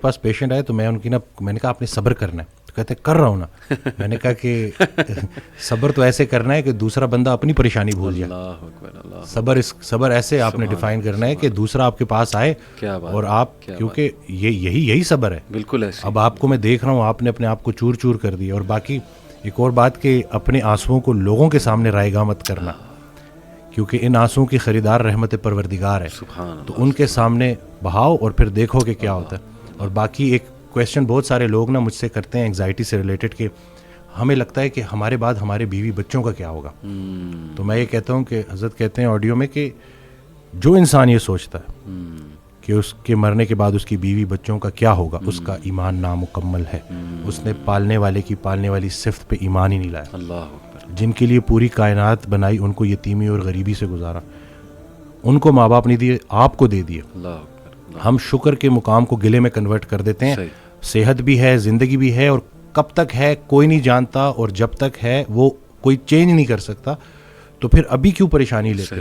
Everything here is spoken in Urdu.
پاس پیشنٹ آئے تو میں ان کی میں نے کہا آپ نے صبر کرنا ہے, تو کہتے کر رہا ہوں نا. میں نے کہا کہ صبر تو ایسے کرنا ہے کہ دوسرا بندہ اپنی پریشانی بھول جائے. صبر ایسے آپ نے ڈیفائن کرنا ہے کہ دوسرا آپ کے پاس آئے اور آپ, کیونکہ یہی صبر ہے. بالکل. اب آپ کو میں دیکھ رہا ہوں آپ نے اپنے آپ کو چور چور کر دیا. اور باقی ایک اور بات کہ اپنے آنسوؤں کو لوگوں کے سامنے رائے گاہ مت کرنا, کیونکہ ان آنسوؤں کی خریدار رحمت پروردگار ہے. تو ان کے سامنے بہاؤ اور پھر دیکھو کہ کیا ہوتا ہے. اور باقی ایک کویشچن بہت سارے لوگ نا مجھ سے کرتے ہیں انگزائٹی سے ریلیٹڈ کہ ہمیں لگتا ہے کہ ہمارے بعد ہمارے بیوی بچوں کا کیا ہوگا. تو میں یہ کہتا ہوں کہ حضرت کہتے ہیں آڈیو میں کہ جو انسان یہ سوچتا ہے کہ اس کے مرنے کے بعد اس کی بیوی بچوں کا کیا ہوگا, اس کا ایمان نامکمل ہے. اس نے پالنے والے کی پالنے والی صفت پہ ایمان ہی نہیں لایا. جن کے لیے پوری کائنات بنائی ان کو یتیمی اور غریبی سے گزارا, ان کو ماں باپ نہیں دیے, آپ کو دے دیے. ہم شکر کے مقام کو گلے میں کنورٹ کر دیتے ہیں. صحت بھی ہے, زندگی بھی ہے, اور کب تک ہے کوئی نہیں جانتا, اور جب تک ہے وہ کوئی چینج نہیں کر سکتا. تو پھر ابھی کیوں پریشانی لیتے؟